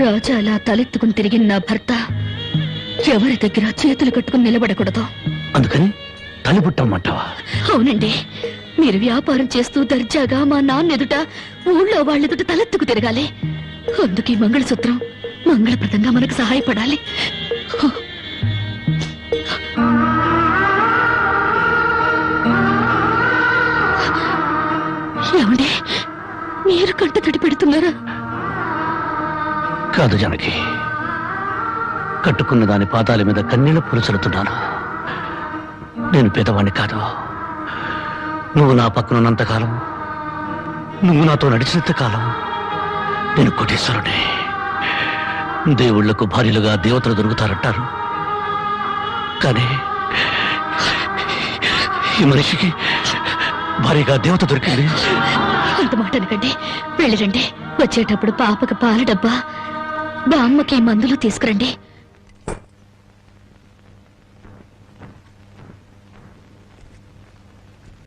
రాజాలా తలెత్తుకుని తిరిగిన నా భర్త ఎవరి దగ్గర చేతులు కట్టుకుని నిలబడకూడదు. అందుకని తలిపుట్టమంటావా? అవునండి, మీరు వ్యాపారం చేస్తూ దర్జాగా మా నాన్న ఎదుట, ఊళ్ళో వాళ్ళెదుట తలెత్తుకు తిరగాలి. అందుకే మంగళసూత్రం మంగళప్రదంగా మనకు సహాయపడాలి. ఏమండి, మీరు కంట తడి పెడుతున్నారా? కాదు జానకి, కట్టుకున్న దాని పాదాల మీద కన్నీళ్లు పులుచలుతున్నాను. నేను పేదవాణ్ణి కాదు. నువ్వు నా పక్కన ఉన్నంతకాలం, నువ్వు నాతో నడిచినంత కాలం నేను కోటేశ్వరుడే. దేవుళ్లకు భార్యలుగా దేవతలు దొరుకుతారంటారు, కానీ ఈ మనిషికి భార్యగా దేవత దొరికింది. అంత మాట అనకండి, వెళ్ళిరండి. వచ్చేటప్పుడు పాపకు పాల డబ్బా, బామ్మకి మందులు తీసుకురండి.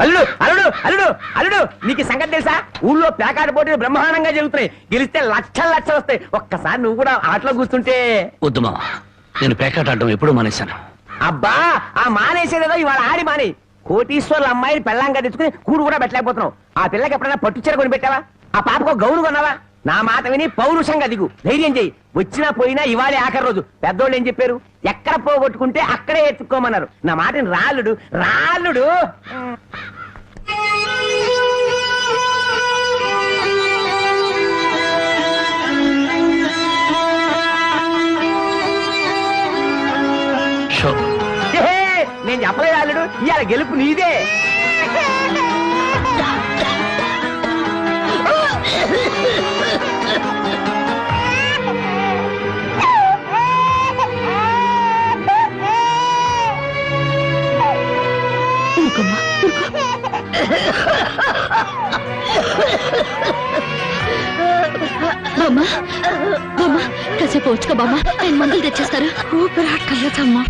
అల్లుడు అల్లుడు అల్లుడు అల్లుడు, నీకు సంగతి తెలుసా? ఊళ్ళో పేకాట పోటీలు బ్రహ్మాండంగా జరుగుతున్నాయి. గెలిస్తే లక్షలు లక్షలు వస్తాయి. ఒక్కసారి నువ్వు కూడా ఆటలో కూర్చుంటే. వద్దుమా, నేను పేకాట ఆడడం ఎప్పుడూ మానేశాను. అబ్బా, ఆ మానేసేదేదో ఇవాళ ఆడి మాని. కోటీశ్వర్ల అమ్మాయిని పెళ్ళంగా తెచ్చుకుని కూడు కూడా పెట్టలేకపోతున్నావు. ఆ పిల్లకి ఎప్పుడైనా పట్టు చీర కొని పెట్టావా? ఆ పాపకు గౌను కొన్నావా? నా మాట విని పౌరుషంగా దిగు, ధైర్యం చెయ్యి. వచ్చినా పోయినా ఇవాళే ఆఖరి రోజు. పెద్దోళ్ళు ఏం చెప్పారు? ఎక్కడ పోగొట్టుకుంటే అక్కడే ఎత్తుక్కోమన్నారు. నా మాటని రాళ్ళుడు రాళ్ళుడు. నేను చెప్పలేదు అల్లుడు, ఇవాళ గెలుపు నీదే. బామ్మ బామ్మ, కాసేపు వచ్చుకో బామ్మ, ఆయన మందులు తెచ్చేస్తారు. ఊపిరాటలేదమ్మా.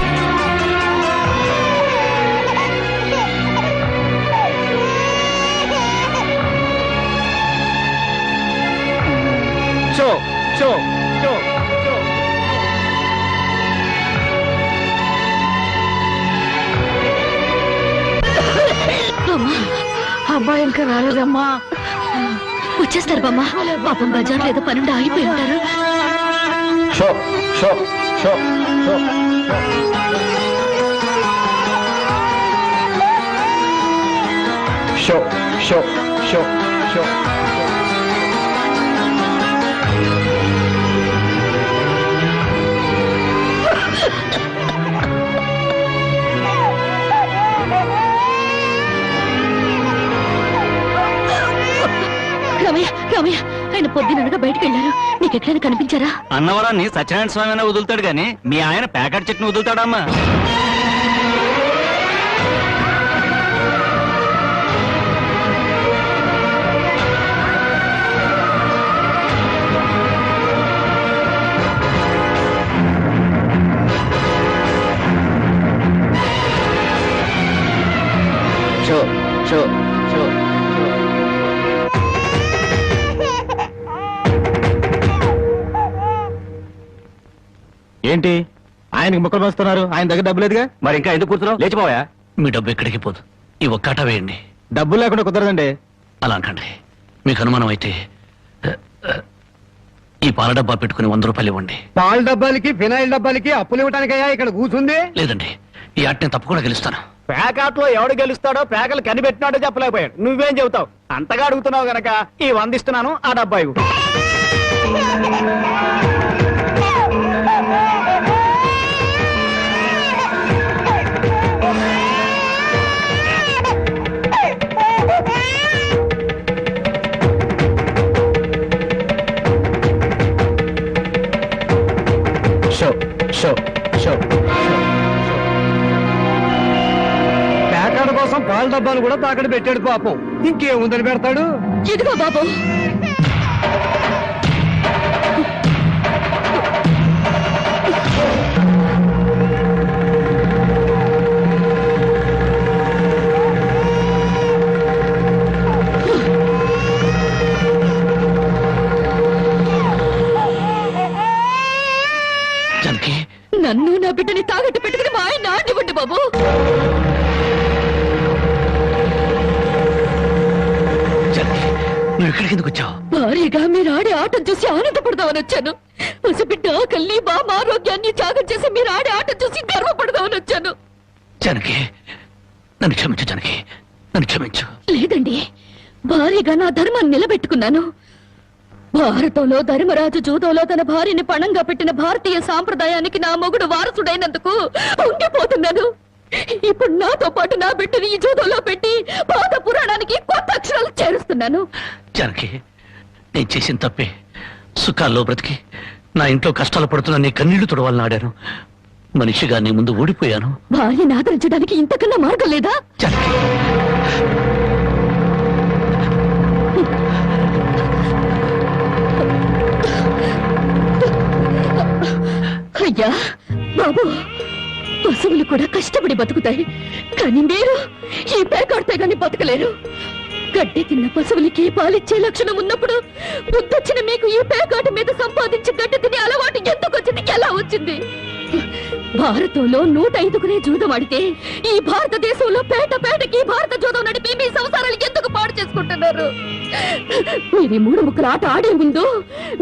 షో షో షో షో. అబ్బాయి ఇంకా రాలేదమ్మా. వచ్చేస్తారు బామ్మ. పాపం బజార్లో ఏదో పనుండి ఆగిపోయి ఉంటారు. Show show show show show show show show. Ramayya Ramayya, ఆయన పొద్దుననగా బయటకు వెళ్ళారు. నీకు ఎక్కడైనా కనిపించారా? అన్నవరాన్ని సత్యనారాయణ స్వామి అయినా వదులుతాడు గాని మీ ఆయన ప్యాకెట్ చెట్టును వదులుతాడమ్మా. Show show show. ఏంటి ఆయనకి ముక్కలు పంచుతున్నారు? ఆయన దగ్గర డబ్బు లేదుగా. మరి ఇంకా ఎందుకు కూర్చున్నావు? లేచిపోయా. మీ డబ్బు ఎక్కడికి పోదు, ఈ ఒక్కట వేయండి. డబ్బులు లేకుండా కుదరదండి. అలా అంటండి. మీకు అనుమానం అయితే ఈ పాల డబ్బా పెట్టుకుని 100 రూపాయలు ఇవ్వండి. పాల డబ్బాలకి ఫినాయిల్ డబ్బాలకి అప్పులు ఇవ్వటానికయ్యా ఇక్కడ కూర్చుంది? లేదండి, ఈ ఆట నేను తప్పకుండా గెలుస్తాను. పేకాట్లో ఎవడు గెలుస్తాడో పేకలు కనిపెట్టినాడో చెప్పలేకపోయాడు. నువ్వేం చెబుతావు? అంతగా అడుగుతున్నావు గనక ఈ 100 ఇస్తున్నాను, ఆ డబ్బా ఇవ్వు. Show show show. పేకాడ కోసం పాల డబ్బాలు కూడా తాకడి పెట్టాడు పాపం. ఇంకేముందని పెడతాడు? ఇదిగో బాబు. నన్ను నా బిడ్డని తాగట్టు పెట్టుకుని మా ఆయన ఆడివ్వండి బాబు. నువ్వు ఎక్కడికి ఎందుకు వచ్చావు? భారీగా మీరు ఆడే ఆటం చూసి ఆనందపడదామని వచ్చాను. పసిబిడ్డ ఆకల్ని బామ ఆరోగ్యాన్ని త్యాగం చేసి మీరు ఆడే ఆటం చూసి గర్వపడదామని వచ్చాను. జనకి, నన్ను క్షమించు జనకి, నన్ను క్షమించు. లేదండి, భారీగా నా ధర్మాన్ని నిలబెట్టుకున్నాను. భారతంలో ధర్మరాజు జూదంలో తన భార్యని పణంగా పెట్టిన భారతీయ సాంప్రదాయానికి నా మొగుడు వారసుడైనందుకు ఉండిపోతున్నాను. ఇప్పుడు నాతో పాటు నా బిడ్డని ఈ జూదంలో పెట్టి పాత పురాణానికి కొత్త అక్షరాలు చేరుస్తున్నాను. జనకి, నేను చేసిన తప్పే. సుఖాల్లో బ్రతికి నా ఇంట్లో కష్టాలు పడుతున్నా నీ కన్నీళ్లు తుడవాలని ఆడాను. మనిషిగా నీ ముందు ఓడిపోయాను. భార్యని ఆదరించడానికి ఇంతకన్నా మార్గం లేదా? జనకి, అయ్యా బాబు, పశువులు కూడా కష్టపడి బతుకుతాయి, కానీ మీరు ఈ పేకాడితే గాని బతకలేరు. గడ్డి తిన్న పశువులకి పాలిచ్చే లక్షణం ఉన్నప్పుడు బుద్ధొచ్చిన మీకు ఈ పేకాట మీద సంపాదించి గడ్డి తినే అలవాటు ఎందుకు వచ్చింది, ఎలా వచ్చింది? భారతంలో 105 జూదం ఆడితే ఈ భారతదేశంలో పేట పేటకి భారత జూదం నడిపి మీ సంసారాలు ఎందుకు పాడు చేసుకుంటున్నారు? మీరు 3 ముక్కల ఆట ఆడే ముందు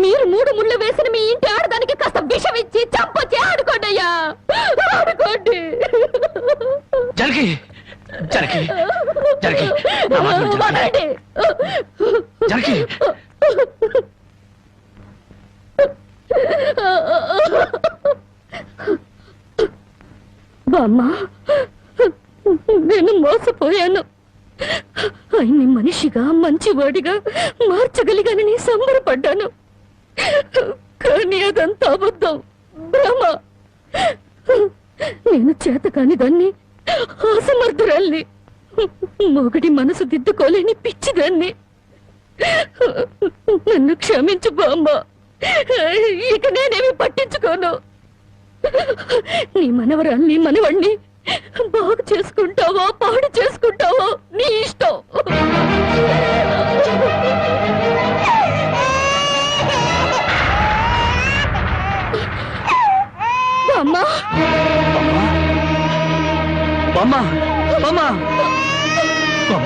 మీరు 3 ముళ్ళు వేసిన మీ ఇంటి ఆడదానికి కాస్త విషం ఇచ్చి చంపొచ్చి ఆడుకోండి అయ్యా, ఆడుకోండి. జనకి, జనకి, జనకి, నా మాట విను జనకి. జనకి, బామ్మ, నేను మోసపోయాను. ఆయన్ని మనిషిగా మంచివాడిగా మార్చగలిగానని సంబరపడ్డాను. కానీ అదంతా అబద్ధం, భ్రమ. నేను చేతకాని దాన్ని, అసమర్థురాల్ని, మొగడి మనసు దిద్దుకోలేని పిచ్చిదాన్ని. నన్ను క్షమించు బామ్మ, ఇక నేనేమి పట్టించుకోను. నీ మనవరాల్ని మనవణ్ణి బాగు చేసుకుంటావో పాడు చేసుకుంటావో నీ ఇష్టం. అమ్మా, బామ్మ, బామ్మ, బామ్మ,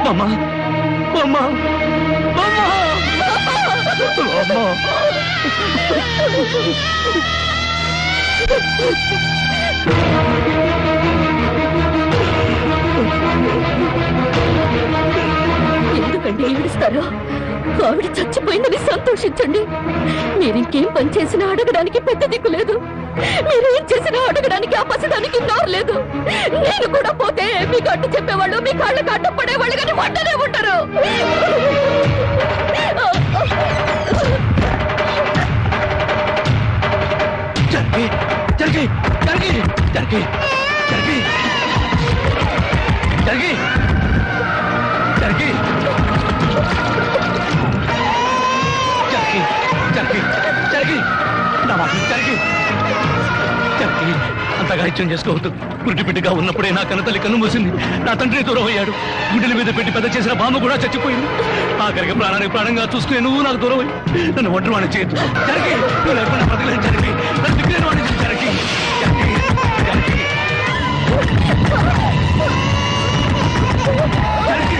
బామ్మ, బామ్మ, ఎందుకండి ఏడుస్తారు? ఆవిడ చచ్చిపోయిందని సంతోషించండి. మీరింకేం పని చేసినా అడగడానికి పెద్ద దిక్కు లేదు. మీరేం చేసినా అడగడానికి ఆ పసడానికి నోరు లేదు. నేను కూడా పోతే మీకు అడ్డు చెప్పేవాళ్ళు, మీ కాళ్ళకి అడ్డు పడేవాళ్ళు కానీ వంటనే ఉంటారు. జనకి, జనకి, జనకి, జనకి, జనకి, జనకి, జనకి, జనకి, జనకి, జనకి, నా మాట జనకి, జనకి, అంతగా ఇచ్చం చేసుకోవద్దు. గుడ్డి బిడ్డగా ఉన్నప్పుడే నా కన్నతల్లి కన్ను మూసింది. నా తండ్రి దూరం అయ్యాడు. గుడ్డల మీద పెట్టి పెద్ద చేసిన బామ్మ కూడా చచ్చిపోయింది. ఆఖరికి ప్రాణానికి ప్రాణంగా చూసుకునే నువ్వు నాకు దూరం అయ్యి నన్ను ఒంటరి వాడిని చేయొద్దు. జనకి, నువ్వు లేకుండా బ్రతకలేను జనకి, నన్ను దిక్కులేని వాడిని చేయి జనకి, జనకి, జనకి, జనకి.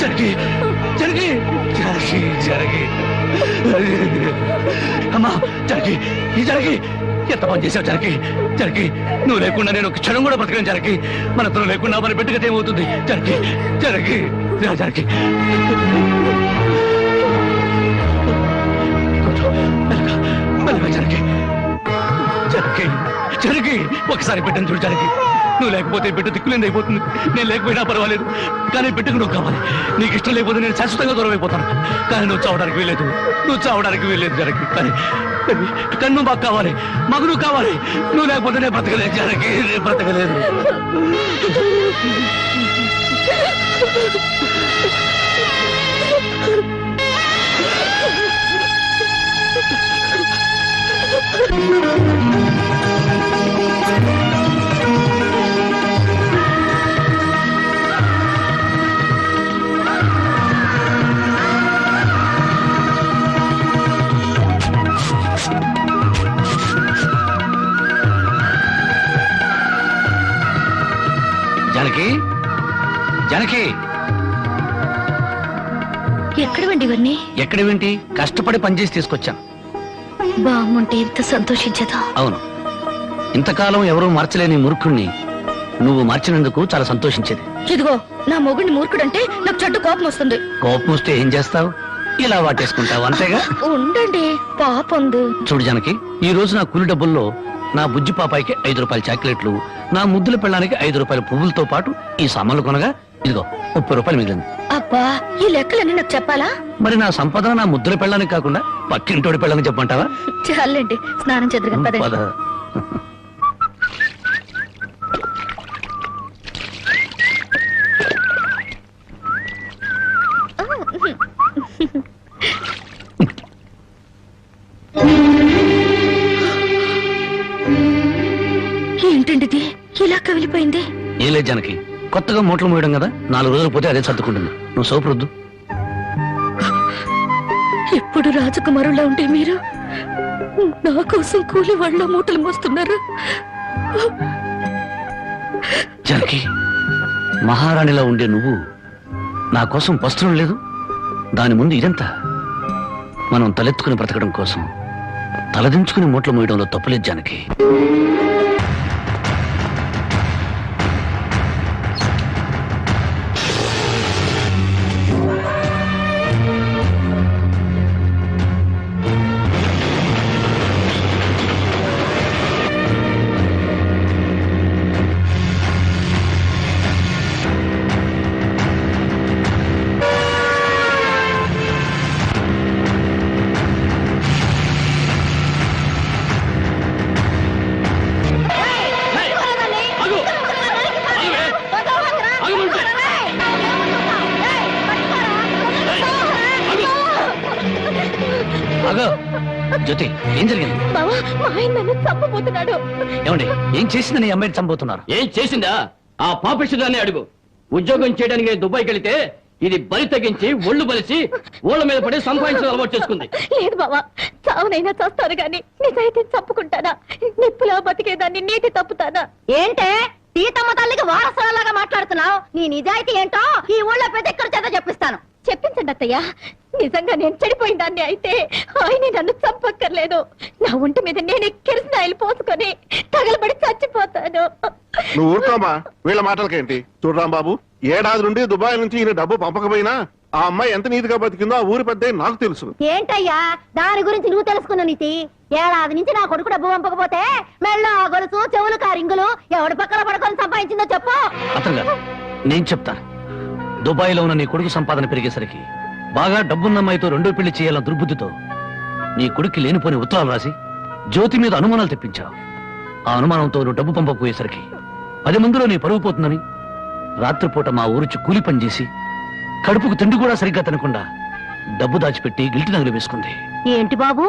జనకి, జనకి, జనకి, జనకి, అమ్మా, జనకి, ఈ జనకి, ఎంత పని చేశావు జనకి, జనకి, నువ్వు లేకుండా నేను ఒక క్షణం కూడా బ్రతకలేను జనకి. మన ఇద్దరు లేకుండా మన బిడ్డకి ఏమవుతుంది జనకి, జనకి, జనకి. మెల్లగా జనకి, జనకి, జనకి, ఒకసారి బిడ్డను చూడు జనకి. నువ్వు లేకపోతే బిడ్డ దిక్కులేని అయిపోతుంది. నేను లేకపోయినా పర్వాలేదు, కానీ బిడ్డకు నువ్వు కావాలి. నీకు ఇష్టం లేకపోతే నేను శాశ్వతంగా దూరం అయిపోతాను. కానీ నువ్వు చావడానికి వీలేదు, నువ్వు చావడానికి వీలేదు జనకి. కానీ నువ్వు మాకు కావాలి, మాకు నువ్వు కావాలి. నువ్వు లేకపోతే నేను బ్రతకలేదు జనకి, నేను బ్రతకలేదు. జానకి ఎక్కడవండి ఇవన్నీ? ఎక్కడేంటి? కష్టపడి పనిచేసి తీసుకొచ్చాను. బామ్ముంటే ఎంత సంతోషించదా. అవును, ఇంతకాలం ఎవరూ మార్చలేని మూర్ఖుణ్ణి నువ్వు మార్చినందుకు చాలా సంతోషించేది. ఇదిగో, నా మొగుడిని మూర్ఖుడంటే నాకు చెడ్డ కోపం వస్తుంది. కోపం వస్తే ఏం చేస్తావు? ఇలా వాటేసుకుంటావు, అంతేగా. ఉండండి, పాపందు. చూడు జానకి, ఈ రోజు నా కూలి డబ్బుల్లో నా బుజ్జి పాపాయికి 5 రూపాయల చాక్లెట్లు, నా ముద్దుల పెళ్ళానికి 5 రూపాయల పువ్వులతో పాటు ఈ సామాన్లు కొనగా ఇదిగో 30 రూపాయలు మిగిలింది. అబ్బా, ఈ లెక్కలన్నీ నాకు చెప్పాలా? మరి నా సంపద నా ముద్దుల పెళ్ళానికి కాకుండా పక్కింటోడి పెళ్ళానికి చెప్పమంటావా? చాలండి, స్నానం చేద్దరు పద. కదా. ఏంటండి ఇది ఇలా కవిలిపోయింది? ఏం లేదు జానకి, కొత్తగా మూటలు మోయడం కదా, 4 రోజులు పోతే అదే సర్దుకుంటుంది. నువ్వు సోపు రుద్దు. ఇప్పుడు రాజకుమారులా ఉంటే మీరు నా కోసం కూలి వాళ్ళ మూటలు మోస్తున్నారు. జానకి, మహారాణిలా ఉండే నువ్వు నా కోసం వస్త్రం లేదు, దాని ముందు ఇదంతా. మనం తలెత్తుకుని బ్రతకడం కోసం తలదించుకుని మూటలు మోయడంలో తప్పులేదు జానకి. జ్యోతి, ఏం జరిగింది? బావా, మా ఆయన నన్ను చంపబోతున్నాడు. ఏమండి, ఏం చేసిందని అమ్మాయిని చంపుతున్నారు? ఏం చేసిందా? ఆ పాపిష్టిదాన్ని అడుగు. ఉద్యోగం చేయడానికి దుబాయ్కి వెళితే ఇది బలి తగ్గించి ఒళ్ళు బలిసి ఓళ్ళ మీద పడి సంపాదించడం అలవాటు చేసుకుంది. లేదు బావా, చావునైనా చస్తాను గాని నిజాయితీ చంపుకుంటానా? నిప్పులా బతికేదాన్ని నీటి తప్పుతానా? ఏంటే సీతమ్మ తల్లికి వారసులాగా మాట్లాడుతున్నావు? నీ నిజాయితీ ఏంటో ఈ ఊళ్ళో ప్రతి ఒక్కరి చేత చెప్పిస్తాను. చెప్పించండి అత్తయ్య. నిజంగా నేను చెడిపోయిన దాన్ని అయితే ఆయనే నన్ను చంపక్కర్లేదు. నా ఒంటి మీద నేనే కిరసనాయిలు పోసుకొని తగలబడి చచ్చిపోతాను. నువ్వు ఊరుకోమా, వీళ్ళ మాటలకేంటి? చూడరాం బాబు, ఏడాది నుండి దుబాయ్ నుంచి ఈయన డబ్బు పంపకపోయినా ఆ అమ్మాయి ఎంత నీతిగా బతికిందో ఆ ఊరి పెద్ద నాకు తెలుసు. ఏంటయ్యా దాని గురించి నువ్వు తెలుసుకున్న నీతి? ఏడాది నుంచి నా కొడుకు డబ్బు పంపకపోతే మెళ్ళ గొలుసు చెవులు కారింగులు ఎవడి పక్కన పడుకొని సంపాదించిందో చెప్పు. అతను నేను చెప్తాను. దుబాయ్ లో ఉన్న నీ కొడుకు సంపాదన పెరిగేసరికి బాగా డబ్బున్న అమ్మాయితో 2వ పెళ్లి చేయాలన్న దుర్బుద్ధితో నీ కొడుక్కి లేనిపోని ఉత్తరాలు రాసి జ్యోతి మీద అనుమానాలు తెప్పించావు. ఆ అనుమానంతో నువ్వు డబ్బు పంపకపోయేసరికి 10 మందిలో నీ పరువు పోతుందని రాత్రిపూట మా ఊరుచి కూలి పని చేసి కడుపుకు తిండి కూడా సరిగ్గా తినకుండా డబ్బు దాచిపెట్టి గిల్టి నగలు వేసుకుంది. ఏంటి బాబు,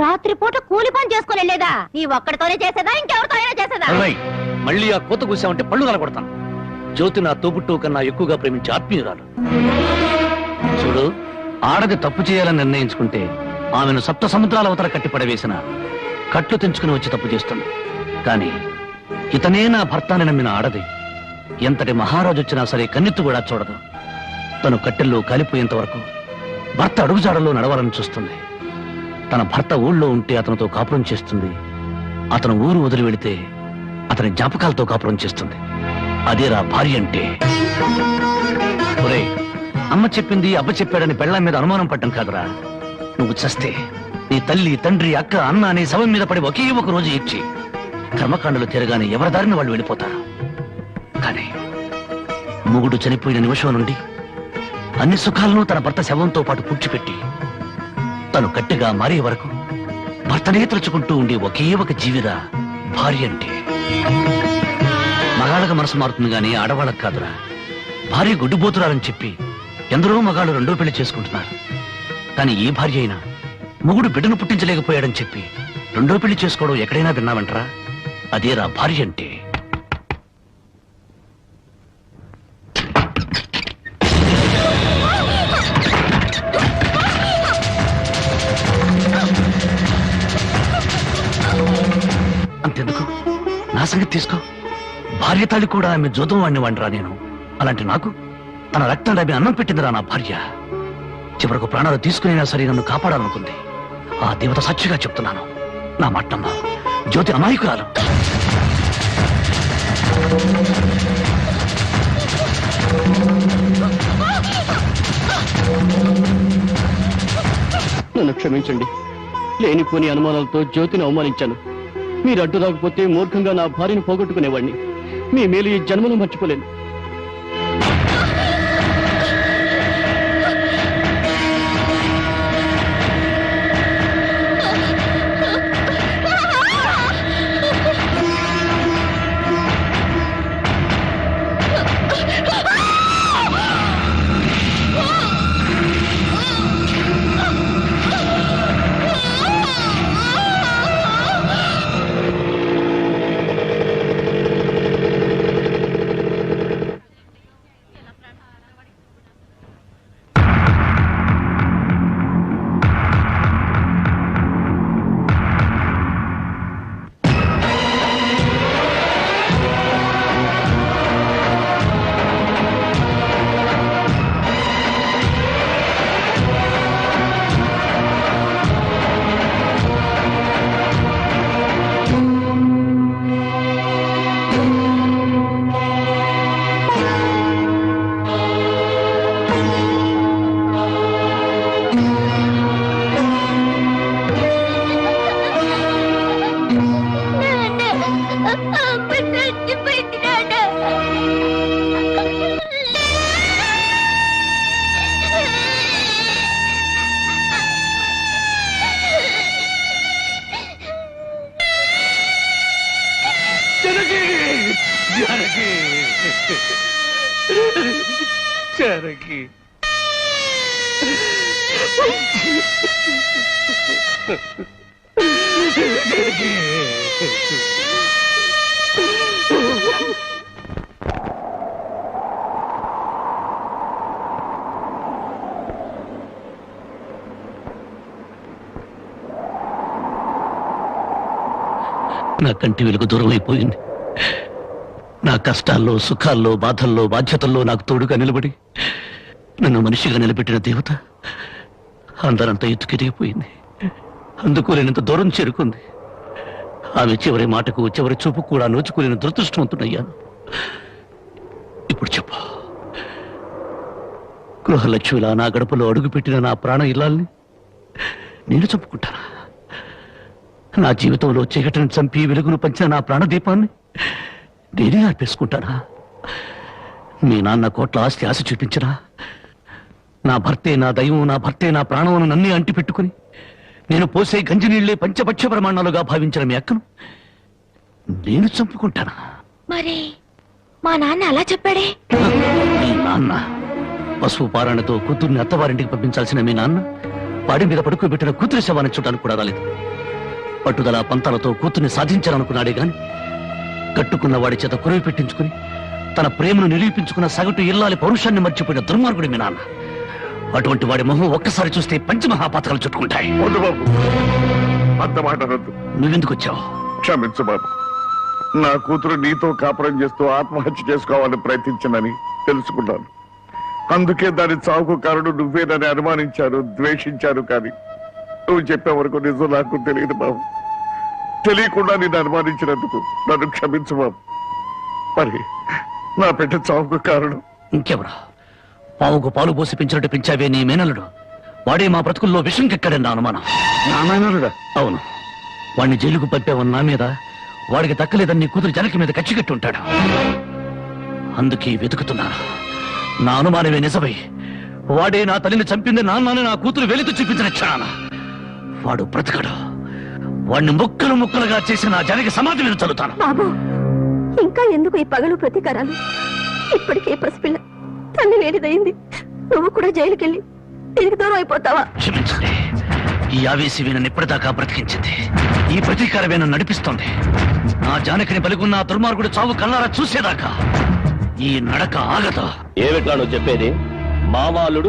రాత్రిపూట కూలి పని చేసుకుని వెళ్ళేదా? నీ ఒక్కడితోనే చేసేదా, ఇంకెవరితో అయినా చేసేదా? అరవై మళ్ళీ ఆ కోత కూసావంటే పళ్ళు నలగొడతాను. జ్యోతి నా తోబుట్టు కన్నా ఎక్కువగా ప్రేమించే ఆత్మీయురాలు. చూడు, ఆడది తప్పు చేయాలని నిర్ణయించుకుంటే ఆమెను 7 సముద్రాల అవతల కట్టి పడవేసిన కట్లు తెంచుకుని వచ్చి తప్పు చేస్తుంది. కానీ ఇతనే నా భర్త అని నమ్మిన ఆడది ఎంతటి మహారాజు వచ్చినా సరే కన్నెత్తు కూడా చూడదు. తను కట్టెల్లో కాలిపోయేంత వరకు భర్త అడుగుజాడల్లో నడవాలని చూస్తుంది. తన భర్త ఊళ్ళో ఉంటే అతనితో కాపురం చేస్తుంది. అతను ఊరు వదిలి వెళితే అతని జ్ఞాపకాలతో కాపురం చేస్తుంది. అదేరా భార్య అంటే. ఒరే, అమ్మ చెప్పింది అబ్బ చెప్పాడని పెళ్ళాం మీద అనుమానం పడ్డం కాదురా. నువ్వు చస్తే నీ తల్లి, తండ్రి, అక్క, అన్న అనే శవం మీద పడి ఒకే ఒక రోజు ఏడ్చి కర్మకాండలు తిరగానే ఎవరి దారిని వాళ్ళు వెళ్ళిపోతారు. కానీ మొగుడు చనిపోయిన నిమిషం నుండి అన్ని సుఖాలను తన భర్త శవంతో పాటు పూడ్చిపెట్టి తను గట్టిగా మారే వరకు భర్తనే తలుచుకుంటూ ఉండే ఒకే ఒక జీవిరా భార్య అంటే. మగాళ్ళకి మనసు మారుతుంది గానీ ఆడవాళ్ళకు కాదురా. భార్య గుడ్డుబోతురాలని చెప్పి ఎందరో మగాళ్ళు 2వ పెళ్లి చేసుకుంటున్నారు. కానీ ఈ భార్య అయినా మొగుడు బిడ్డను పుట్టించలేకపోయాడని చెప్పి 2వ పెళ్లి చేసుకోవడం ఎక్కడైనా విన్నావంటరా? అదేరా భార్య అంటే. అంతెందుకు, నా సంగతి తీసుకో. భార్య తాళి కూడా ఆమె జోదం వాడిని వండరా నేను. అలాంటి నాకు తన రక్తం డబ్బి అన్నం పెట్టిందిరా నా భార్య. చివరకు ప్రాణాలు తీసుకునేనా సరే నన్ను కాపాడాలనుకుంది. ఆ దేవత సాక్షిగా చెప్తున్నాను, నా మట్టమ్మ జ్యోతి అమాయకురాలు. నన్ను క్షమించండి. లేనిపోని అనుమానాలతో జ్యోతిని అవమానించాను. మీరు అడ్డు రాకపోతే మూర్ఖంగా నా భార్యను పోగొట్టుకునేవాడిని. మీ మేలు ఈ జన్మలో మర్చిపోలేను. జానకి నా కంటి వెలుగు దూరం అయిపోయింది. నా కష్టాల్లో, సుఖాల్లో, బాధల్లో, బాధ్యతల్లో నాకు తోడుగా నిలబడి నన్ను మనిషిగా నిలబెట్టిన దేవత అందరంతా ఎత్తుకెదిగిపోయింది. అందుకోలేనంత దూరం చేరుకుంది. ఆమె చివరి మాటకు, చివరి చూపు కూడా నోచుకోలేని దురదృష్టవంతుడయ్యాను. ఇప్పుడు చెప్పు, గృహలక్ష్మిలా నా గడపలో అడుగుపెట్టిన నా ప్రాణ ఇల్లాల్ని నేను చంపుకుంటానా? నా జీవితంలో చీకటిని చంపి వెలుగును పంచిన నా ప్రాణదీపాన్ని నేనే అర్పేసుకుంటానా? మీ నాన్న కోట్ల ఆస్తి ఆశ చూపించినా, నా భర్తే నా దైవం, నా భర్తే నా ప్రాణమును నన్నే అంటి పెట్టుకుని నేను పోసే గంజినీళ్లే పంచపక్ష ప్రమాణాలుగా భావించిన మీ అక్కను నేను చంపుకుంటానా? మరి మా నాన్న అలా చెప్పాడే. మీ నాన్న పశువు పారాయణతో కూతుర్ని అత్తవారింటికి పంపించాల్సిన మీ నాన్న వాడి మీద పడుకోబెట్టిన కూతురి శవాన్ని చూడడానికి కూడా రాలేదు. పట్టుదల పంతాలతో కూతుర్ని సాధించాలనుకున్నాడే గాని కట్టుకున్న వాడి చేత కురవి పెట్టించుకుని తన ప్రేమను నిరూపించుకున్న సగటు ఇల్లాలి పౌరుషాన్ని మర్చిపోయిన దుర్మార్గుడి మీ నాన్న. అటువంటి వాడి మొహం ఒక్కసారి చూస్తే పంచమహాపాతకాలు చుట్టుకుంటాయి. వద్దు బాబు, అంత మాట అనొద్దు. నువ్వెందుకు వచ్చావు? క్షమించు బాబు. నా కూతురు నీతో కాపురం చేస్తూ ఆత్మహత్య చేసుకోవాలని ప్రయత్నించిందని తెలుసుకున్నాను. అందుకే దాని చావుకు కారణం నువ్వేనని అనుమానించాను, ద్వేషించాను. కానీ నువ్వు చెప్పే వరకు నిజం నాకు తెలియదు బాబు. తెలియకుండా నిన్ను అనుమానించినందుకు నన్ను క్షమించు బాబు. మరి నా బిడ్డ చావుకు కారణం ఇంకెవరా? పావుకు పాలు పోసి పెంచినట్టు పెంచావే నీ మేనల్లుడు. వాడే మా బ్రతుకుల్లో విషం కెక్కడని నా అనుమానం. నా మేనల్లుడా? అవును. వాడిని జైలుకు పంపావని నా మీద, వాడికి దక్కలేదని నీ కూతురు జనకి మీద కచ్చికట్టి ఉంటాడు. అందుకే వెతుకుతున్నాను. నా అనుమానమే నిజమై వాడే నా తల్లిని చంపింది నాన్నని నా కూతురు వెలితో చూపించిన క్షణాన వాడు బ్రతకడు. వాడిని ముక్కలు ముక్కలుగా చేసి నా జనకి సమాధి మీద చల్లుతాను. బాబు, ఇంకా ఎందుకు ఈ పగలు ప్రతీకారాలు? ఇప్పటికే పసిపిల్ల తల్లి వేడిదయింది. నువ్వు కూడా జైలుకెళ్ళి తిరిగి దూరం అయిపోతావా? క్షమించండి. ఈ ఆవేశమే నన్ను ఇప్పటిదాకా బ్రతికించింది. ఈ ప్రతీకారమే నన్ను నడిపిస్తోంది. నా జానకిని బలిగున్న ఆ దుర్మార్గుడు చావు కల్లారా చూసేదాకా ఈ నడక ఆగదు. ఏమిట్లా నువ్వు చెప్పేది? మామాలుడు